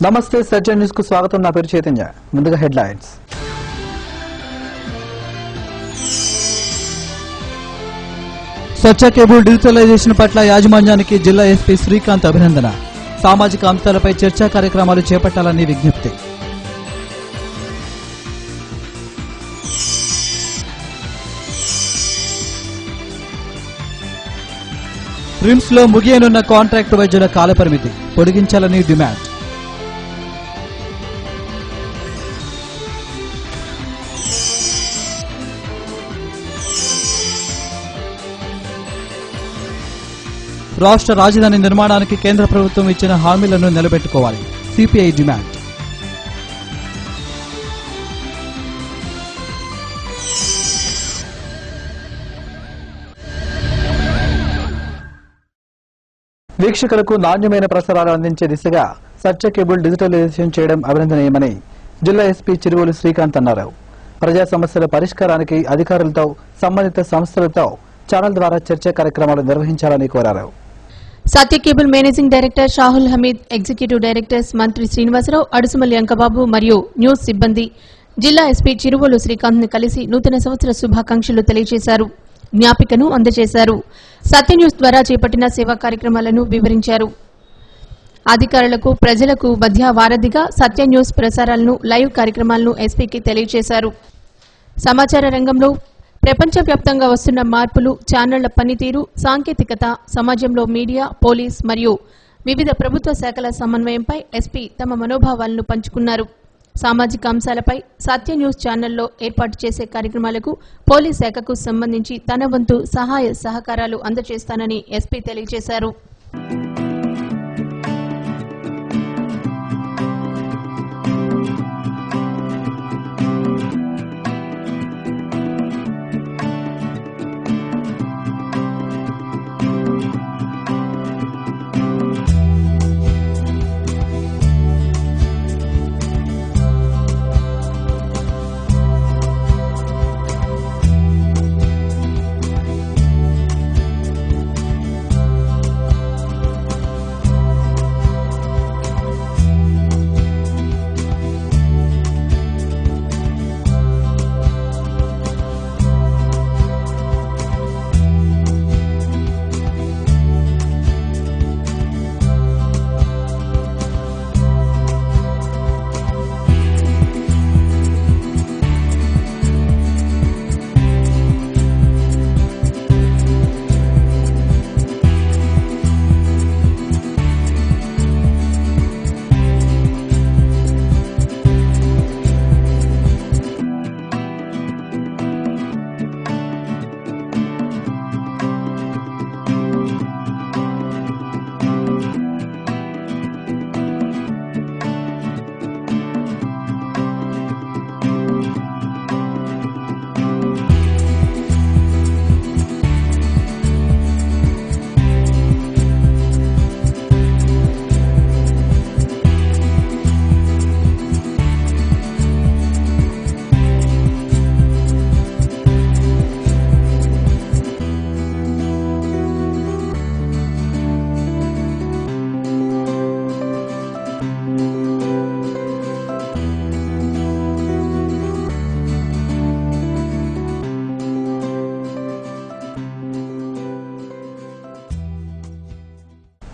నమస్తే సత్య న్యూస్ కు స్వాగతం. నా పేరు చైతన్య. ముందుగా హెడ్లైన్స్. సత్య కేబుల్ డిజిటలైజేషన్ పట్ల యాజమాన్యానికి జిల్లా ఎస్పీ శ్రీకాంత్ అభినందన. సామాజిక అంశాలపై చర్చా కార్యక్రమాలు చేపట్టాలని విజ్ఞప్తి. రిమ్స్ లో ముగియనున్న కాంట్రాక్టు వైద్యుల కాలపరిమితి పొడిగించాలని డిమాండ్. రాష్ట్ర రాజధాని నిర్మాణానికి కేంద్ర ప్రభుత్వం ఇచ్చిన హామీలను నిలబెట్టుకోవాలి, సిపిఐ డిమాండ్. వీక్షకులకు నాణ్యమైన ప్రసారాలు అందించే దిశగా సత్య కేబుల్ డిజిటలైజేషన్ చేయడం అభినందనీయమని జిల్లా ఎస్పీ చిరువోలు శ్రీకాంత్ అన్నారు. ప్రజా సమస్యల పరిష్కారానికి అధికారులతో సంబంధిత సంస్థలతో ఛానల్ ద్వారా చర్చా కార్యక్రమాలు నిర్వహించాలని కోరారు. Satya cable managing director Shahul Hameed, executive directors Mantri Srinivasarao, Adusumalli Ankababu మరియు న్యూస్ సిబ్బంది జిల్లా ఎస్పీ చిరువోలు శ్రీకాంత్ ను కలిసి నూతన సంవత్సర శుభాకాంక్షలు తెలియజేశారు. జ్ఞాపికను అందజేశారు. సత్య న్యూస్ ద్వారా చేపట్టిన సేవా కార్యక్రమాలను వివరించారు. అధికారులకు ప్రజలకు మధ్య వారధిగా సత్య న్యూస్ ప్రసారాలను, లైవ్ కార్యక్రమాలను ఎస్పీకి తెలియజేశారు. సమాచార రంగంలో ప్రపంచవ్యాప్తంగా వస్తున్న మార్పులు, ఛానళ్ల పనితీరు, సాంకేతికత, సమాజంలో మీడియా, పోలీస్ మరియు వివిధ ప్రభుత్వ శాఖల సమన్వయంపై ఎస్పీ తమ మనోభావాలను పంచుకున్నారు. సామాజిక అంశాలపై సత్య న్యూస్ ఛానల్లో ఏర్పాటు చేసే కార్యక్రమాలకు పోలీస్ శాఖకు సంబంధించి తన వంతు సహాయ సహకారాలు అందజేస్తానని ఎస్పీ తెలియజేశారు.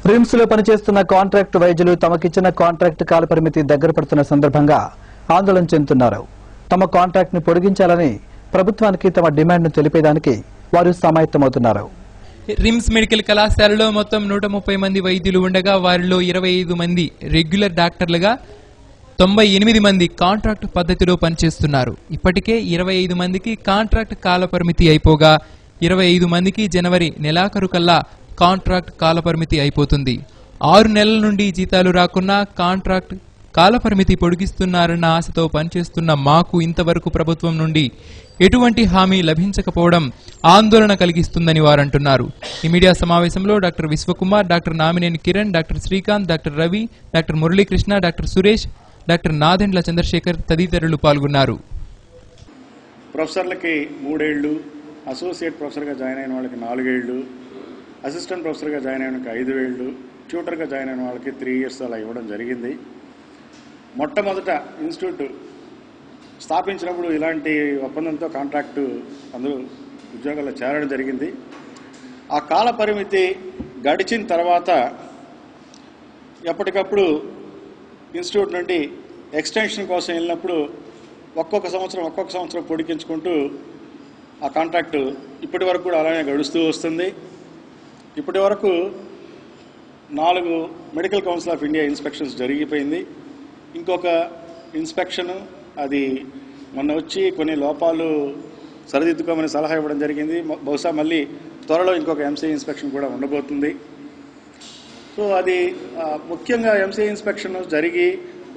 రిమ్స్ లో పనిచేస్తున్న కాంట్రాక్టు వైద్యులు తమకిచ్చిన కాంట్రాక్టు కాలపరిమితి దగ్గర పడుతున్న సందర్భంగా ఆందోళన చెందుతున్నారు. తమ కాంట్రాక్ట్ ను పొడిగించాలని ప్రభుత్వానికి తమ డిమాండ్ ను తెలిపేదానికి వారు సమాయత్తమవుతున్నారు. రిమ్స్ మెడికల్ కళాశాలలో మొత్తం 130 మంది వైద్యులు ఉండగా వారిలో 25 మంది రెగ్యులర్ డాక్టర్లుగా 98 మంది కాంట్రాక్ట్ పద్ధతిలో పనిచేస్తున్నారు. ఇప్పటికే 25 మందికి కాంట్రాక్ట్ కాలపరిమితి అయిపోగా 25 మందికి జనవరి నెలాఖరు కల్లా కాంట్రాక్ట్ కాలపరిమితి అయిపోతుంది. 6 నెలల నుండి జీతాలు రాకున్నా కాంట్రాక్ట్ కాలపరిమితి పొడిగిస్తున్నారన్న ఆశతో పనిచేస్తున్న మాకు ఇంతవరకు ప్రభుత్వం నుండి ఎటువంటి హామీ లభించకపోవడం ఆందోళన కలిగిస్తుందని వారంటున్నారు. ఈ మీడియా సమావేశంలో doctor Vishwakumar, doctor Namineni Kiran, doctor Srikanth, doctor Ravi, doctor Muralikrishna, doctor Suresh, doctor Nadendla Chandrasekhar తదితరులు పాల్గొన్నారు. ప్రొఫెసర్లకి 3 ఏళ్లు, అసోసియేట్ ప్రొఫెసర్గా జాయిన్ అయిన వాళ్ళకి 4 ఏళ్లు, అసిస్టెంట్ ప్రొఫెసర్గా జాయిన్ అయిన వాళ్ళకి 5 ఏళ్లు, ట్యూటర్గా జాయిన్ అయిన వాళ్ళకి 3 years అలా ఇవ్వడం జరిగింది. మొట్టమొదట ఇన్స్టిట్యూట్ స్థాపించినప్పుడు ఇలాంటి ఒప్పందంతో కాంట్రాక్టు అందరూ ఉద్యోగాల్లో చేరడం జరిగింది. ఆ కాల పరిమితి గడిచిన తర్వాత ఎప్పటికప్పుడు ఇన్స్టిట్యూట్ నుండి ఎక్స్టెన్షన్ కోసం వెళ్ళినప్పుడు ఒక్కొక్క సంవత్సరం పొడిగించుకుంటూ ఆ కాంట్రాక్టు ఇప్పటి వరకు కూడా అలానే గడుస్తూ వస్తుంది. ఇప్పటి వరకు 4 medical Council of India inspections జరిగిపోయింది. ఇంకొక ఇన్స్పెక్షన్ అది మొన్న వచ్చి కొన్ని లోపాలు సరిదిద్దుకోమని సలహా ఇవ్వడం జరిగింది. బహుశా మళ్ళీ త్వరలో ఇంకొక ఎంసీఐ ఇన్స్పెక్షన్ కూడా ఉండబోతుంది. సో అది ముఖ్యంగా ఎంసీఐ ఇన్స్పెక్షన్ జరిగి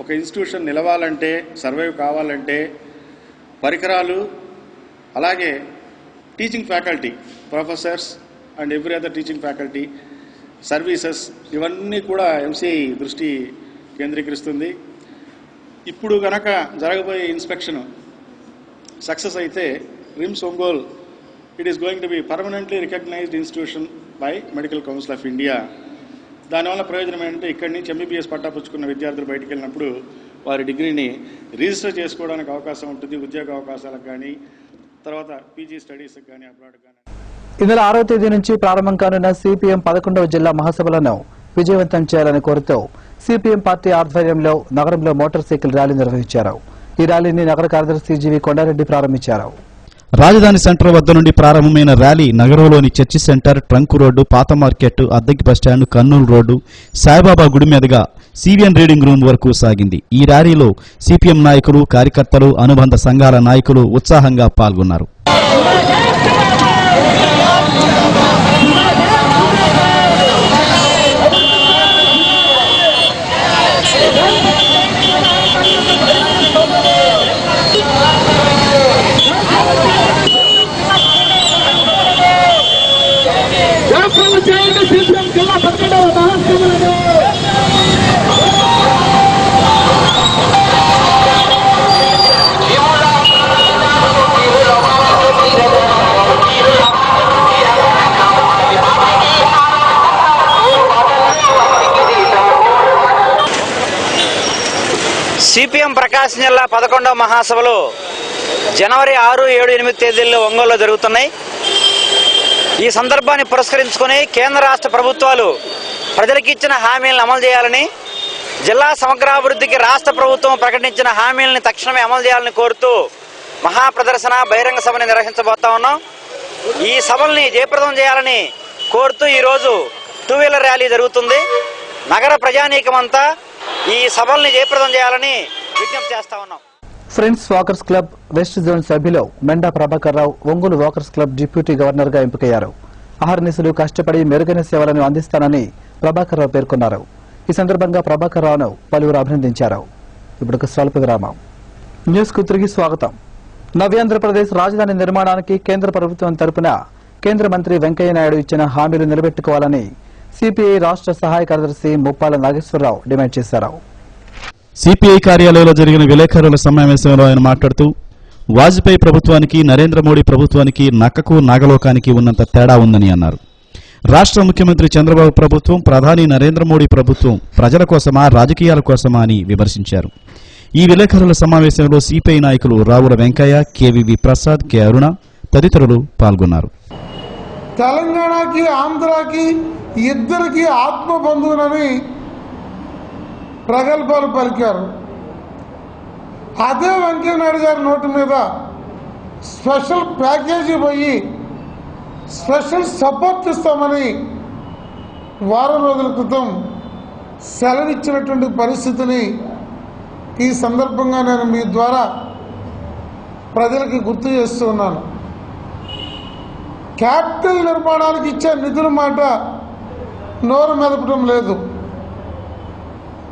ఒక ఇన్స్టిట్యూషన్ నిలవాలంటే, సర్వైవ్ కావాలంటే పరికరాలు, అలాగే teaching faculty, professors and every other teaching faculty, services, ఇవన్నీ కూడా ఎంసీఐ దృష్టి కేంద్రీకరిస్తుంది. ఇప్పుడు గనక జరగబోయే ఇన్స్పెక్షన్ సక్సెస్ అయితే RIMS Ongole it is going to be permanently recognised institution by Medical Council of India. దానివల్ల ప్రయోజనం ఏంటంటే ఇక్కడి నుంచి ఎంబీబీఎస్ పట్టా పుచ్చుకున్న విద్యార్థులు బయటికి వెళ్ళినప్పుడు వారి డిగ్రీని రిజిస్టర్ చేసుకోవడానికి అవకాశం ఉంటుంది. ఉద్యోగ అవకాశాలకు కానీ, తర్వాత పీజీ స్టడీస్కి కానీ, అబ్రాడ్ కానీ. ఈ నెల 6వ తేదీ నుంచి ప్రారంభం కానున్న సిపిఎం 11వ జిల్లా మహాసభలను విజయవంతం చేయాలని కోరుతూ సిపిఎం పార్టీ ఆధ్వర్యంలో నగరంలో మోటార్ సైకిల్ ర్యాలీ నిర్వహించారు. ఈ ర్యాలీని నగర కార్యదర్శి జీవి కొండారెడ్డి ప్రారంభించారు. రాజధాని సెంటర్ వద్ద నుండి ప్రారంభమైన ర్యాలీ నగరంలోని చర్చి సెంటర్, ట్రంక్ రోడ్డు, పాత మార్కెట్, అద్దెకి బస్టాండ్, కర్నూలు రోడ్డు, సాయిబాబా గుడి మీదుగా సివిఎన్ రీడింగ్ రూమ్ వరకు సాగింది. ఈ ర్యాలీలో సిపిఎం నాయకులు, కార్యకర్తలు, అనుబంధ సంఘాల నాయకులు ఉత్సాహంగా పాల్గొన్నారు. సిపిఎం ప్రకాశం జిల్లా 11వ మహాసభలు జనవరి 6, 7, 8 తేదీల్లో ఒంగోలులో జరుగుతున్నాయి. ఈ సందర్భాన్ని పురస్కరించుకుని కేంద్ర రాష్ట్ర ప్రభుత్వాలు ప్రజలకు ఇచ్చిన హామీలను అమలు చేయాలని, జిల్లా సమగ్రాభివృద్ధికి రాష్ట్ర ప్రభుత్వం ప్రకటించిన హామీలను తక్షణమే అమలు చేయాలని కోరుతూ మహాప్రదర్శన, బహిరంగ సభని నిర్వహించబోతా ఉన్నాం. ఈ సభల్ని జయప్రదం చేయాలని కోరుతూ ఈరోజు 2 వీలర్ ర్యాలీ జరుగుతుంది. నగర ప్రజానీకమంతా ఈ సభల్ని జయప్రదం చేయాలని విజ్ఞప్తి చేస్తా ఉన్నాం. Friends walkers club west zone సభ్యులు Menda Prabhakar Rao Ongole walkers club deputy governor గా ఎంపికయ్యారు. అహర్నిశలు కష్టపడి మెరుగైన సేవలను అందిస్తానని ప్రభాకర్ రావు పేర్కొన్నారు. ఈ సందర్భంగా ప్రభాకర్ రావును పలువురు అభినందించారు. ఇప్పుడు స్వల్ప విరామం. న్యూస్ కు తిరిగి స్వాగతం. నవ్యాంధ్రప్రదేశ్ రాజధాని నిర్మాణానికి కేంద్ర ప్రభుత్వం తరపున కేంద్ర మంత్రి వెంకయ్య నాయుడు ఇచ్చిన హామీలు నిలబెట్టుకోవాలని సిపిఐ రాష్ట్ర సహాయ కార్యదర్శి ముప్పాల నాగేశ్వరరావు డిమాండ్ చేశారు. సిపిఐ కార్యాలయంలో జరిగిన విలేకరుల సమావేశంలో ఆయన మాట్లాడుతూ వాజ్పేయి ప్రభుత్వానికి, నరేంద్ర మోడీ ప్రభుత్వానికి నక్కకు నాగలోకానికి ఉన్నంత తేడా ఉందని అన్నారు. రాష్ట్ర ముఖ్యమంత్రి చంద్రబాబు ప్రభుత్వం, ప్రధాని నరేంద్ర మోడీ ప్రభుత్వం ప్రజల కోసమా, రాజకీయాల కోసమా అని విమర్శించారు. ఈ విలేకరుల సమావేశంలో సిపిఐ నాయకులు రావుల వెంకయ్య, కేవీవి ప్రసాద్, కె అరుణ తదితరులు పాల్గొన్నారు. తెలంగాణకి, ఆంధ్రాకి ఇద్దరికి ఆత్మబంధువులని ప్రగల్భాలు పలికారు. అదే వెంకయ్యనాయుడు గారి నోటి మీద స్పెషల్ ప్యాకేజీ పోయి స్పెషల్ సపోర్ట్ ఇస్తామని వారం రోజుల క్రితం సెలవిచ్చినటువంటి పరిస్థితిని ఈ సందర్భంగా నేను మీ ద్వారా ప్రజలకి గుర్తు చేస్తూ ఉన్నాను. క్యాపిటల్ నిర్మాణానికి ఇచ్చే నిధుల మాట నోరు మెదపడం లేదు.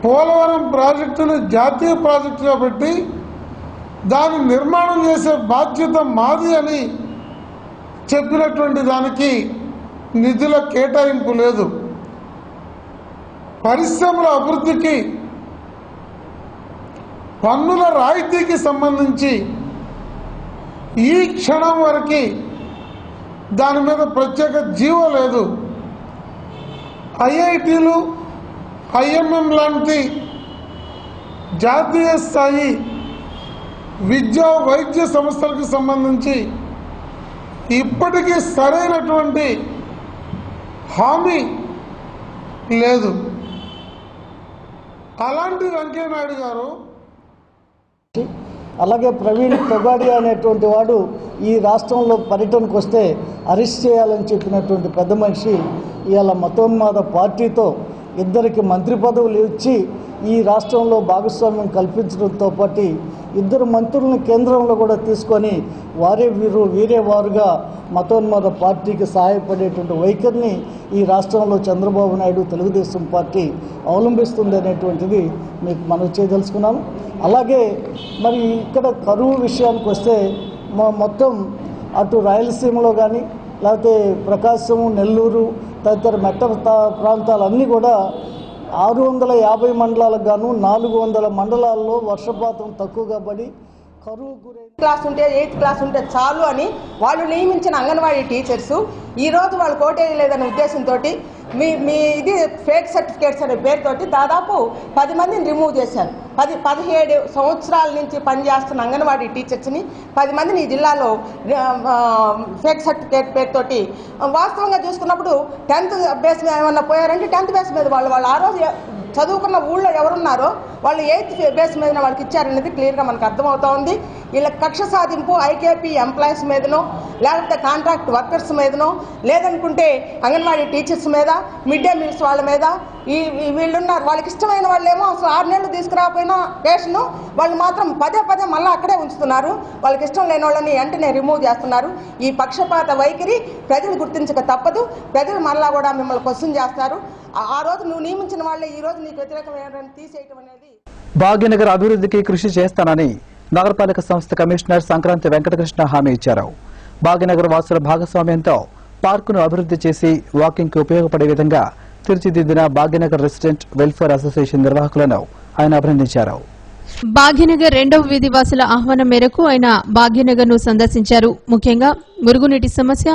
పోలవరం ప్రాజెక్టును జాతీయ ప్రాజెక్టుగా పెట్టి దాన్ని నిర్మాణం చేసే బాధ్యత మాది అని చెప్పినటువంటి దానికి నిధుల కేటాయింపు లేదు. పరిశ్రమల అభివృద్ధికి పన్నుల రాయితీకి సంబంధించి ఈ క్షణం వరకు దాని మీద ప్రత్యేక జీవో లేదు. ఐఐటీలు, ఐఎంఎం లాంటి జాతీయ స్థాయి విద్యా వైద్య సంస్థలకు సంబంధించి ఇప్పటికీ సరైనటువంటి హామీ లేదు. అలాంటి వెంకయ్యనాయుడు గారు, అలాగే ప్రవీణ్ తొగాడియా అనేటువంటి వాడు ఈ రాష్ట్రంలో పర్యటనకు వస్తే అరెస్ట్ చేయాలని చెప్పినటువంటి పెద్ద మనిషి ఇవాళ మతోన్మాద పార్టీతో ఇద్దరికి మంత్రి పదవులు ఇచ్చి ఈ రాష్ట్రంలో భాగస్వామ్యం కల్పించడంతో పాటు ఇద్దరు మంత్రులను కేంద్రంలో కూడా తీసుకొని వీరే వారుగా మతోన్మాద పార్టీకి సహాయపడేటువంటి వైఖరిని ఈ రాష్ట్రంలో చంద్రబాబు నాయుడు తెలుగుదేశం పార్టీ అవలంబిస్తుంది అనేటువంటిది మీకు మనం చేయదలుచుకున్నాను. అలాగే మరి ఇక్కడ కరువు విషయానికి వస్తే మొత్తం అటు రాయలసీమలో కానీ లేకపోతే ప్రకాశం, నెల్లూరు తదితర మెట్ట ప్రాంతాలన్నీ కూడా 650 మండలాలకు గాను 400 మండలాల్లో వర్షపాతం తక్కువగా పడి కరువు గురైన క్లాస్ ఉంటే 8th క్లాస్ ఉంటే చాలు అని వాళ్ళు నియమించిన అంగన్వాడీ టీచర్స్ ఈరోజు వాళ్ళు కోటేయలేదనే ఉద్దేశంతో మీ ఇది ఫేక్ సర్టిఫికేట్స్ అనే పేరుతోటి దాదాపు 10 మందిని రిమూవ్ చేశారు. 17 సంవత్సరాల నుంచి పనిచేస్తున్న అంగన్వాడీ టీచర్స్ని 10 మందిని ఈ జిల్లాలో ఫేక్ సర్టిఫికేట్ పేరుతోటి వాస్తవంగా చూసుకున్నప్పుడు 10th బేస్ మీద ఏమన్నా పోయారంటే 10th బేస్ మీద వాళ్ళు ఆ రోజు చదువుకున్న ఊళ్ళో ఎవరున్నారో వాళ్ళు 8th బేస్ మీద వాళ్ళకి ఇచ్చారనేది క్లియర్గా మనకు అర్థమవుతా ఉంది. వీళ్ళ కక్ష సాధింపు ఐకేపీ ఎంప్లాయీస్ మీదనో లేకపోతే కాంట్రాక్ట్ వర్కర్స్ మీదనో లేదనుకుంటే అంగన్వాడీ టీచర్స్ మీద, మిడ్ డే మీల్స్ వాళ్ళ మీద వీళ్ళున్నారు. వాళ్ళకి ఇష్టమైన వాళ్ళేమో అసలు 6 నెలలు తీసుకురాకపోయినా కేసును వాళ్ళు మాత్రం పదే మళ్ళీ అక్కడే ఉంచుతున్నారు. వాళ్ళకి ఇష్టం లేని వాళ్ళని వెంటనే రిమూవ్ చేస్తున్నారు. ఈ పక్షపాత వైఖరి ప్రజలు గుర్తించక తప్పదు. ప్రజలు మళ్ళా కూడా మిమ్మల్ని క్వశ్చన్ చేస్తారు. ఆ రోజు నువ్వు నియమించిన వాళ్ళే ఈ రోజు నీకు వ్యతిరేకమైన తీసేయటం అనేది. భాగ్యనగర్ అభివృద్ధికి కృషి చేస్తానని నగరపాలక సంస్థ కమిషనర్ సంక్రాంతి వెంకటకృష్ణ హామీ ఇచ్చారు. భాగ్యనగర్ వాసుల భాగస్వామ్యంతో పార్కును అభివృద్ధి చేసి వాకింగ్ కు ఉపయోగపడే విధంగా తీర్చిదిద్దిన భాగ్యనగర్ రెసిడెంట్ వెల్ఫేర్ అసోసియేషన్ నిర్వాహకులను ఆయన అభినందించారు. భాగ్యనగర్ 2వ వీధి వాసుల ఆహ్వానం మేరకు ఆయన భాగ్యనగర్ ను సందర్శించారు. ముఖ్యంగా మురుగునీటి సమస్య,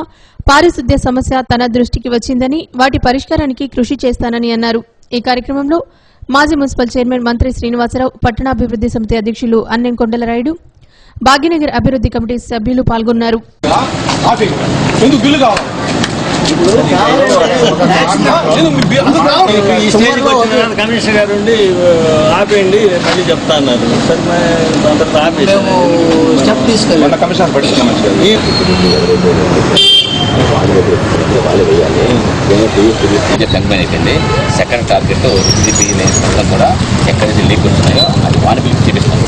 పారిశుద్ధ్య సమస్య తన దృష్టికి వచ్చిందని, వాటి పరిష్కారానికి కృషి చేస్తానని అన్నారు. ఈ కార్యక్రమంలో మాజీ మున్సిపల్ చైర్మన్ మంత్రి శ్రీనివాసరావు, పట్టణాభివృద్ధి సమితి అధ్యక్షులు అన్నెం కొండలరాయుడు, భాగ్యనగర్ అభివృద్ధి కమిటీ సభ్యులు పాల్గొన్నారు. కమిషనర్ గారు ఆపేయండి మళ్ళీ చెప్తా అన్నారు. అయిపోయింది. సెకండ్ టార్గెట్ మొత్తం కూడా ఎక్కడి నుంచి లీక్ వస్తున్నాయో అది వాని పిలిచి చేపిస్తాం.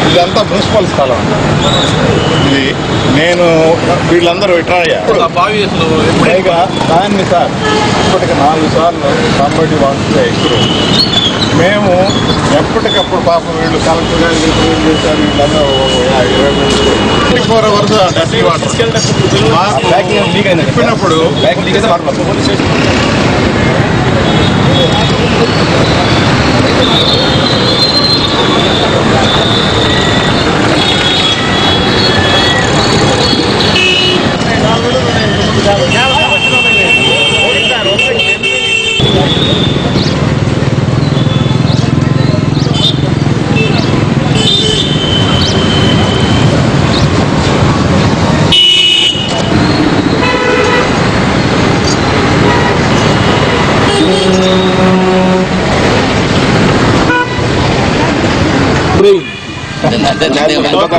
ఇదంతా మున్సిపల్ స్థలం. ఇది నేను వీళ్ళందరూ రిటైర్ అయ్యారు. దాన్ని సార్ ఇప్పటికి 4 సార్లు సంబడి వాడుతుంటే ఎక్కువ. మేము ఎప్పటికప్పుడు పాపం వీళ్ళు కలెక్టర్ గారు చేశారు. వీళ్ళందరూ 24 hours డస్టీ వాటర్ చెప్పినప్పుడు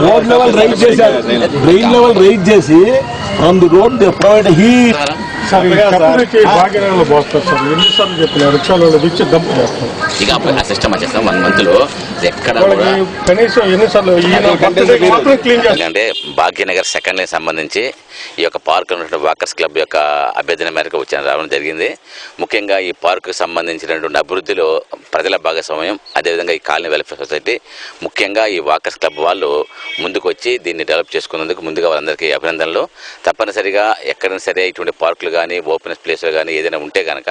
రోడ్ లెవెల్ రైజ్ చేశారు. డ్రైన్ లెవెల్ రైజ్ చేసి on the road they provide heat. భాగ్యనగర్లో పోస్తారు సార్. ఎన్నిసార్లు చెప్పిన రిక్షాలో ఇచ్చి డంప్ చేస్తాం. ఇక ఆ సిస్టమ్ వచ్చేస్తాం 1 month లో ఎక్కడ కనీసం ఎన్నిసార్లు అంటే భాగ్యనగర్ సెకండ్ లైన్ సంబంధించి ఈ యొక్క పార్క్ ఉన్నటువంటి వాకర్స్ క్లబ్ యొక్క అభ్యర్థన మేరకు రావడం జరిగింది. ముఖ్యంగా ఈ పార్కు సంబంధించినటువంటి అభివృద్ధిలో ప్రజల భాగస్వామ్యం, అదేవిధంగా ఈ కాలనీ వెల్ఫేర్ సొసైటీ, ముఖ్యంగా ఈ వాకర్స్ క్లబ్ వాళ్ళు ముందుకు వచ్చి దీన్ని డెవలప్ చేసుకున్నందుకు ముందుగా వాళ్ళందరికీ అభినందనలు. తప్పనిసరిగా ఎక్కడైనా సరే ఇటువంటి పార్కులు కానీ ఓపెన్ ప్లేస్లో కానీ ఏదైనా ఉంటే కనుక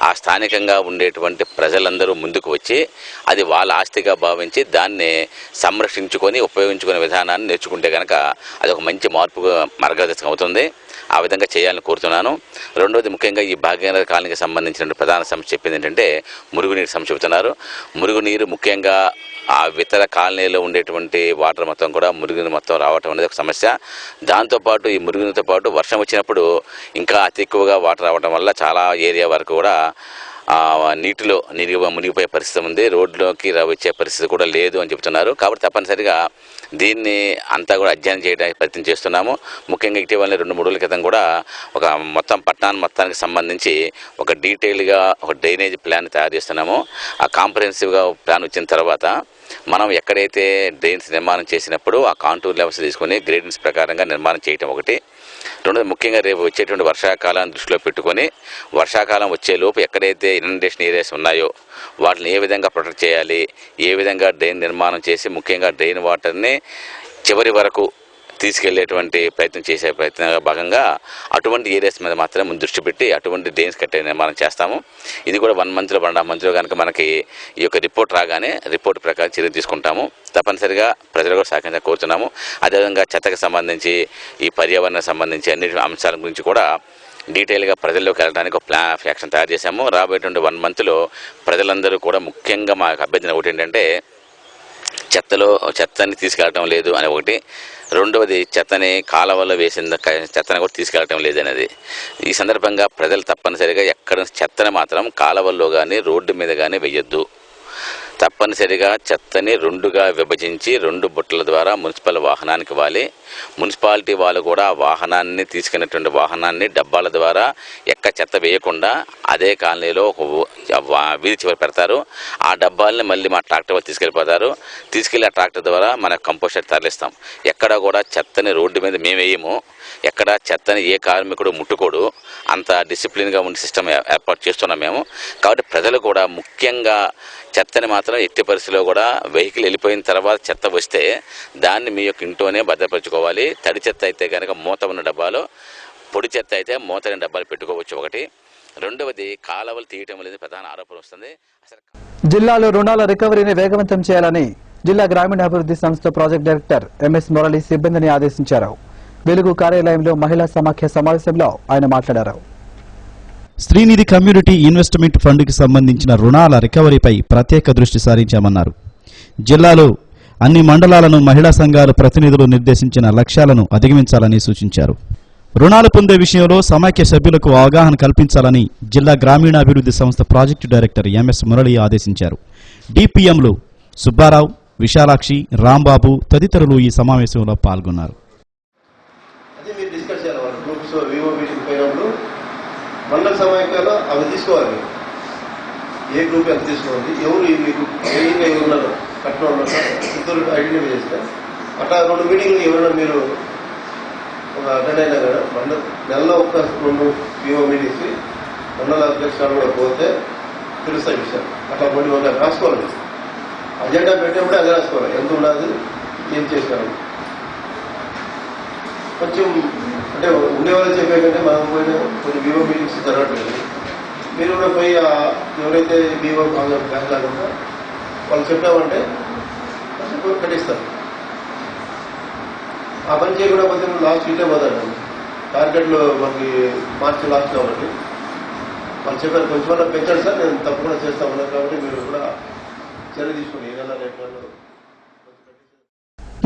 ఆ స్థానికంగా ఉండేటువంటి ప్రజలందరూ ముందుకు వచ్చి అది వాళ్ళ ఆస్తిగా భావించి దాన్ని సంరక్షించుకొని ఉపయోగించుకునే విధానాన్ని నేర్చుకుంటే కనుక అది ఒక మంచి మార్పు మార్గదర్శకం అవుతుంది. ఆ విధంగా చేయాలని కోరుతున్నాను. రెండోది ముఖ్యంగా ఈ భాగ్యనగర్ కాలనీకి సంబంధించిన ప్రధాన సమస్య చెప్పింది ఏంటంటే మురుగునీరు సమస్య చెబుతున్నారు. మురుగునీరు ముఖ్యంగా ఆ ఇతర కాలనీలో ఉండేటువంటి వాటర్ మొత్తం కూడా మురుగునీరు మొత్తం రావటం అనేది ఒక సమస్య. దాంతోపాటు ఈ మురుగునీరుతో పాటు వర్షం వచ్చినప్పుడు ఇంకా అతి ఎక్కువగా వాటర్ రావడం వల్ల చాలా ఏరియా వరకు కూడా నీటిలో మునిగిపోయే పరిస్థితి ఉంది. రోడ్లోకి వచ్చే పరిస్థితి కూడా లేదు అని చెప్తున్నారు. కాబట్టి తప్పనిసరిగా దీన్ని అంతా కూడా అధ్యయనం చేయడానికి ప్రయత్నం చేస్తున్నాము. ముఖ్యంగా ఇటీవల 2-3 రోజుల క్రితం కూడా ఒక మొత్తం పట్టణాన్ని మొత్తానికి సంబంధించి ఒక డీటెయిల్గా ఒక డ్రైనేజ్ ప్లాన్ తయారు చేస్తున్నాము. ఆ కాంప్రహెన్సివ్గా ప్లాన్ వచ్చిన తర్వాత మనం ఎక్కడైతే డ్రైన్స్ నిర్మాణం చేసినప్పుడు ఆ కాంటూర్ లెవెల్స్ తీసుకొని గ్రేడియన్స్ ప్రకారంగా నిర్మాణం చేయటం ఒకటి. రెండోది ముఖ్యంగా రేపు వచ్చేటువంటి వర్షాకాలాన్ని దృష్టిలో పెట్టుకొని వర్షాకాలం వచ్చేలోపు ఎక్కడైతే ఇనండేషన్ ఏరియాస్ ఉన్నాయో వాటిని ఏ విధంగా ప్రొటెక్ట్ చేయాలి, ఏ విధంగా డ్రైన్ నిర్మాణం చేసి ముఖ్యంగా డ్రైన్ వాటర్ని చివరి వరకు తీసుకెళ్లేటువంటి ప్రయత్నం చేసే ప్రయత్నంగా భాగంగా అటువంటి ఏరియాస్ మీద మాత్రమే ముందు దృష్టి పెట్టి అటువంటి డ్రైన్స్ కట్టే నిర్మాణం చేస్తాము. ఇది కూడా 1 monthలో 1.5 monthలో కనుక మనకి ఈ యొక్క రిపోర్ట్ రాగానే రిపోర్ట్ ప్రకారం చర్య తీసుకుంటాము. తప్పనిసరిగా ప్రజలు కూడా సహకరించాలని కోరుతున్నాము. అదేవిధంగా చెత్తకు సంబంధించి ఈ పర్యావరణానికి సంబంధించి అన్ని అంశాల గురించి కూడా డీటెయిల్గా ప్రజల్లోకి వెళ్ళడానికి ఒక ప్లాన్ ఆఫ్ యాక్షన్ తయారు చేశాము. రాబోయేటువంటి 1 monthలో ప్రజలందరూ కూడా ముఖ్యంగా మా అభ్యర్థన ఒకటి ఏంటంటే చెత్తని తీసుకెళ్ళటం లేదు అని ఒకటి. రెండవది చెత్తని కాలువలో వేసిన చెత్తని కూడా తీసుకెళ్ళటం లేదనేది. ఈ సందర్భంగా ప్రజలు తప్పనిసరిగా ఎక్కడ చెత్తని మాత్రం కాలువల్లో కానీ రోడ్డు మీద కానీ వేయొద్దు. తప్పనిసరిగా చెత్తని 2గా విభజించి 2 బుట్టల ద్వారా మున్సిపల్ వాహనానికి ఇవ్వాలి. మున్సిపాలిటీ వాళ్ళు కూడా వాహనాన్ని తీసుకున్నటువంటి వాహనాన్ని డబ్బాల ద్వారా ఎక్క చెత్త వేయకుండా అదే కాలనీలో ఒక వీధి చివరి పెడతారు. ఆ డబ్బాలని మళ్ళీ మా ట్రాక్టర్ వాళ్ళు తీసుకెళ్ళిపోతారు. తీసుకెళ్ళి ఆ ట్రాక్టర్ ద్వారా మన కంపోస్టర్ తరలిస్తాం. ఎక్కడ కూడా చెత్తని రోడ్డు మీద మేము వేయము. ఎక్కడ చెత్తని ఏ కార్మికుడు ముట్టుకోడు. అంత డిసిప్లిన్గా ఉండే సిస్టమ్ ఏర్పాటు చేస్తున్నాం మేము. కాబట్టి ప్రజలు కూడా ముఖ్యంగా చెత్తని మాత్రం ఎట్టి పరిస్థితిలో కూడా వెహికల్ వెళ్ళిపోయిన తర్వాత చెత్త వస్తే దాన్ని మీ యొక్క ఇంట్లోనే భద్రపరచుకోవాలి. తడి చెత్త అయితే కనుక మూత ఉన్న డబ్బాలో, పొడి చెత్త అయితే మూత లేని డబ్బాలు పెట్టుకోవచ్చు ఒకటి. రెండవది కాలువలు తీయటం అనేది ప్రధాన ఆరోపణ వస్తుంది. జిల్లాలో రుణాల రికవరీని వేగవంతం చేయాలని జిల్లా గ్రామీణాభివృద్ధి సంస్థ ప్రాజెక్ట్ డైరెక్టర్ ఎంఎస్ మురళి సిబ్బందిని ఆదేశించారు. వెలుగు కార్యాలయంలో మహిళా సమాఖ్య సమావేశంలో ఆయన మాట్లాడారు. శ్రీనిధి కమ్యూనిటీ ఇన్వెస్ట్మెంట్ ఫండ్కి సంబంధించిన రుణాల రికవరీపై ప్రత్యేక దృష్టి సారించామన్నారు. జిల్లాలో అన్ని మండలాలను మహిళా సంఘాల ప్రతినిధులు నిర్దేశించిన లక్ష్యాలను అధిగమించాలని సూచించారు. రుణాలు పొందే విషయంలో సమాఖ్య సభ్యులకు అవగాహన కల్పించాలని జిల్లా గ్రామీణాభివృద్ధి సంస్థ ప్రాజెక్టు డైరెక్టర్ ఎంఎస్ మురళి ఆదేశించారు. డిపిఎంలు సుబ్బారావు, విశాలాక్షి, రాంబాబు తదితరులు ఈ సమావేశంలో పాల్గొన్నారు. మండల సమాఖ్యలో అవి తీసుకోవాలి. ఏ గ్రూప్ ఎంత తీసుకోవాలి, ఎవరు మీకు ఎవరున్నారు కట్టిన ఉన్నారు ఇద్దరు ఐడెంటిఫై చేస్తే అట్లా 2 మీటింగ్లు ఎవరైనా మీరు అటెండ్ అయినా కదా నెలలో ఒక 2 PO మీటింగ్స్ మండల అధ్యక్షులు కూడా పోతే తెలుస్తాయి విషయాలు. అట్లా కొన్ని ఒక రాసుకోవాలి. అజెండా పెట్టినప్పుడే అదే రాసుకోవాలి. ఎంత ఉండాలి, ఏం చేసినారు. కొంచెం అంటే ఉండేవాళ్ళు చెప్పే కంటే మనం పోయిన కొన్ని BO మీటింగ్స్ జరగట్లేదు. మీరు కూడా పోయి ఎవరైతే BO బ్యాంక్ కాకుండా వాళ్ళు చెప్పామంటే కట్టిస్తారు. ఆ పని చేయకుండా పోతే లాస్ట్ ఇటే పోతాడు. టార్గెట్లు మనకి మార్చి లాస్ట్ కాబట్టి వాళ్ళు చెప్పారు కొంచెం పెంచండి సార్, నేను తప్పకుండా చేస్తామన్నారు. కాబట్టి మీరు కూడా చర్య తీసుకుని ఏ నెల రేపు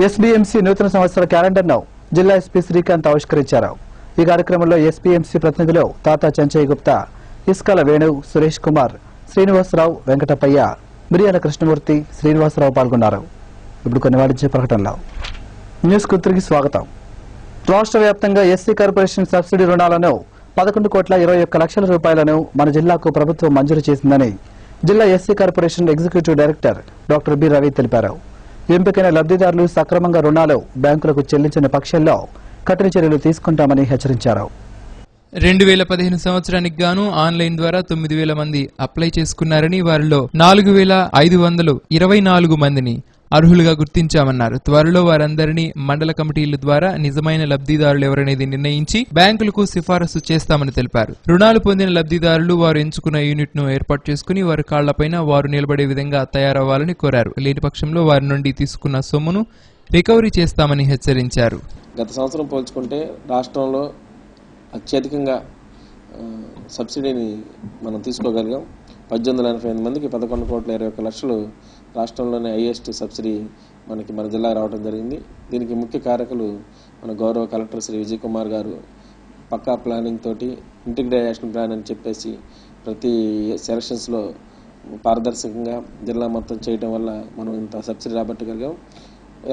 ఎస్బీఎంసీ నూతన సంవత్సర క్యాలెండర్ను జిల్లా ఎస్పీ శ్రీకాంత్ ఆవిష్కరించారు. ఈ కార్యక్రమంలో ఎస్పీఎంసీ ప్రతినిధులు తాతా చెంచయ్య గుప్తా, ఇస్కాల వేణు, సురేష్ కుమార్, శ్రీనివాసరావు, వెంకటప్పయ్య, మిరియాల కృష్ణమూర్తి, శ్రీనివాసరావు పాల్గొన్నారు. ఇప్పుడు కొన్ని వాణిజ్య ప్రకటనలు. న్యూస్ కు తిరిగి స్వాగతం. రాష్ట్ర వ్యాప్తంగా ఎస్సీ కార్పొరేషన్ సబ్సిడీ రుణాలను 11,21,00,000 రూపాయలను మన జిల్లాకు ప్రభుత్వం మంజూరు చేసిందని జిల్లా SC corporation executive director doctor B Ravi తెలిపారు. ఎంపికైన లబ్ధిదారులు సక్రమంగా రుణాలు బ్యాంకులకు చెల్లించిన పక్షంలో కఠిన చర్యలు తీసుకుంటామని హెచ్చరించారు. 2015 సంవత్సరానికి గాను ఆన్లైన్ ద్వారా 9,000 మంది అప్లై చేసుకున్నారని వారిలో 4,524 మందిని అర్హులుగా గుర్తించామన్నారు. త్వరలో వారందరినీ మండల కమిటీల ద్వారా నిజమైన లబ్ధిదారులు ఎవరనేది నిర్ణయించి బ్యాంకులకు సిఫారసు చేస్తామని తెలిపారు. రుణాలు పొందిన లబ్ధిదారులు వారు ఎంచుకున్న యూనిట్ ను ఏర్పాటు చేసుకుని వారి కాళ్లపైన వారు నిలబడే విధంగా తయారవ్వాలని కోరారు. లేని పక్షంలో వారి నుండి తీసుకున్న సొమ్మును రికవరీ చేస్తామని హెచ్చరించారు. గత సంవత్సరం పోల్చుకుంటే రాష్ట్రంలో అత్యధికంగా సబ్సిడీని మనం తీసుకోగలిగాం. 1888 మందికి 11,21,00,000 రాష్ట్రంలోనే హైయెస్ట్ సబ్సిడీ మన జిల్లా రావడం జరిగింది. దీనికి ముఖ్య కారకులు మన గౌరవ కలెక్టర్ శ్రీ విజయ్ కుమార్ గారు పక్కా ప్లానింగ్ తోటి ఇంటిగ్రేటెడ్ యాక్షన్ ప్లాన్ అని చెప్పేసి ప్రతి సెలక్షన్స్లో పారదర్శకంగా జిల్లా మొత్తం చేయడం వల్ల మనం ఇంత సబ్సిడీ రాబట్టగలిగాం.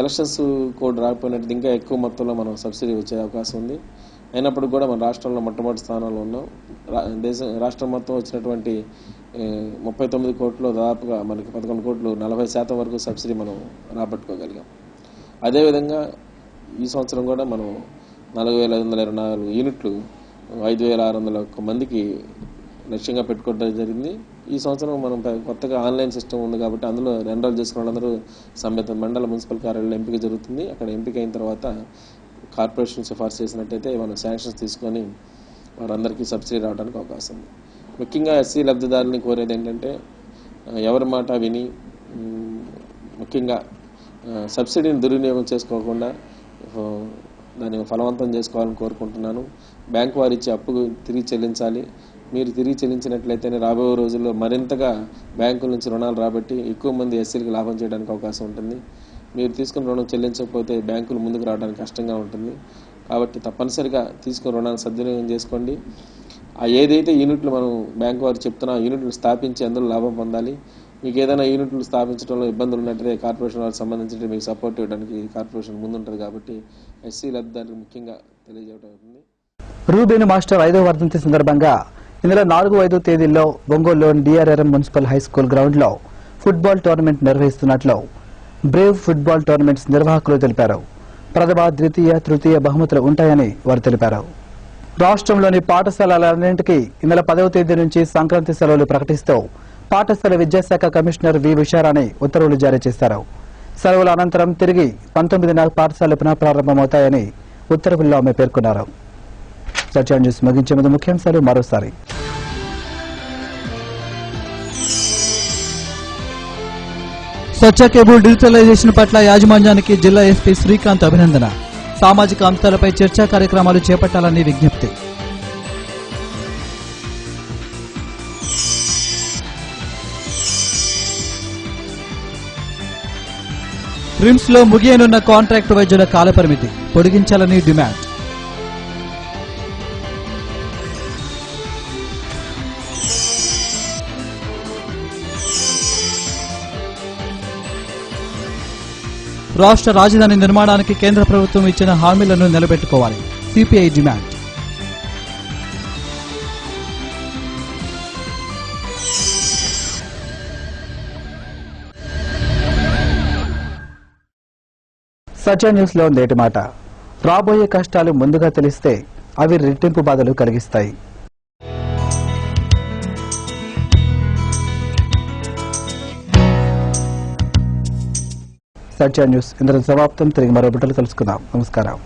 ఎలక్షన్స్ కోడ్ రాకపోయినట్టు ఇంకా ఎక్కువ మొత్తంలో మనం సబ్సిడీ వచ్చే అవకాశం ఉంది. అయినప్పుడు కూడా మన రాష్ట్రంలో మొట్టమొదటి స్థానంలో ఉన్నాం. రాష్ట్రం మొత్తం వచ్చినటువంటి 39 కోట్లు దాదాపుగా మనకి 11 కోట్లు 40% వరకు సబ్సిడీ మనం రాబట్టుకోగలిగాం. అదేవిధంగా ఈ సంవత్సరం కూడా మనం 4,524 యూనిట్లు 5,601 మందికి లక్ష్యంగా పెట్టుకోవడం జరిగింది. ఈ సంవత్సరం మనం కొత్తగా ఆన్లైన్ సిస్టమ్ ఉంది కాబట్టి అందులో ఎన్రోల్ చేసుకున్న వాళ్ళందరూ సంబంధిత మండల మున్సిపల్ కార్యాలయంలో ఎంపిక జరుగుతుంది. అక్కడ ఎంపిక అయిన తర్వాత కార్పొరేషన్ సిఫార్సు చేసినట్టయితే మనం శాంక్షన్స్ తీసుకొని వారందరికీ సబ్సిడీ రావడానికి అవకాశం ఉంది. ముఖ్యంగా ఎస్సీ లబ్ధిదారులని కోరేది ఏంటంటే ఎవరి మాట విని ముఖ్యంగా సబ్సిడీని దుర్వినియోగం చేసుకోకుండా దాన్ని ఫలవంతం చేసుకోవాలని కోరుకుంటున్నాను. బ్యాంకు వారు ఇచ్చే అప్పు తిరిగి చెల్లించాలి. మీరు తిరిగి చెల్లించినట్లయితేనే రాబోయే రోజుల్లో మరింతగా బ్యాంకుల నుంచి రుణాలు రాబట్టి ఎక్కువ మంది ఎస్సీలకు లాభం చేయడానికి అవకాశం ఉంటుంది. మీరు తీసుకున్న రుణం చెల్లించకపోతే బ్యాంకులు ముందుకు రావడానికి కష్టంగా ఉంటుంది. కాబట్టి తప్పనిసరిగా తీసుకున్న రుణాన్ని సద్వినియోగం చేసుకోండి. ఏదైతే యూనిట్లు మనం బ్యాంకు వారు చెప్తున్నా ఆ యూనిట్లు స్థాపించి అందులో లాభం పొందాలి. మీకు ఏదైనా యూనిట్లు స్థాపించడంలో ఇబ్బందులు ఉన్నట్లయితే కార్పొరేషన్ వారికి సంబంధించి మీకు సపోర్ట్ ఇవ్వడానికి కార్పొరేషన్ ముందుంటుంది. కాబట్టి ఎస్సీ లబ్ధిదారులకు ముఖ్యంగా తెలియజేయడం అవుతుంది. రూబేను మాస్టర్ 5వ వర్ధంతి సందర్భంగా ఈ నెల 4-5 తేదీల్లో ఒంగోలులోని డిఆర్ఆర్ఎం మున్సిపల్ హై స్కూల్ గ్రౌండ్లో ఫుట్బాల్ టోర్నమెంట్ నిర్వహిస్తున్నట్లు బ్రేవ్ ఫుట్బాల్ టోర్నమెంట్స్ నిర్వాహకులు తెలిపారు. ప్రథమ, ద్వితీయ, తృతీయ బహుమతులు ఉంటాయని వారు తెలిపారు. రాష్ట్రంలోని పాఠశాలలన్నింటికీ ఈ నెల 10వ తేదీ నుంచి సంక్రాంతి సెలవులు ప్రకటిస్తూ పాఠశాల విద్యాశాఖ కమిషనర్ వి విశారాణి ఉత్తర్వులు జారీ చేశారు. సెలవుల అనంతరం తిరిగి 19న పాఠశాలలు పునఃప్రారంభమవుతాయని ఉత్తర్వుల్లో ఆమె పేర్కొన్నారు. సత్య న్యూస్ ముగించే ముందు ముఖ్యాంశాలు మరోసారి. సత్య కేబుల్ డిజిటలైజేషన్ పట్ల యాజమాన్యానికి జిల్లా ఎస్పీ శ్రీకాంత్ అభినందన. సామాజిక అంశాలపై చర్చా కార్యక్రమాలు చేపట్టాలని విజ్ఞప్తి. రిమ్స్ లో ముగియనున్న కాంట్రాక్ట్ వైద్యుల కాలపరిమితి పొడిగించాలని డిమాండ్. రాష్ట్ర రాజధాని నిర్మాణానికి కేంద్ర ప్రభుత్వం ఇచ్చిన హామీలను నిలబెట్టుకోవాలి. CPI demand. సత్య న్యూస్ లో నేటి మాట. రాబోయే కష్టాలు ముందుగా తెలిస్తే అవి రెట్టింపు బాధలు కలిగిస్తాయి. సత్య న్యూస్ ఇందులో సమాప్తం. తిరిగి మరో బిడ్డలు కలుసుకుందాం. నమస్కారం.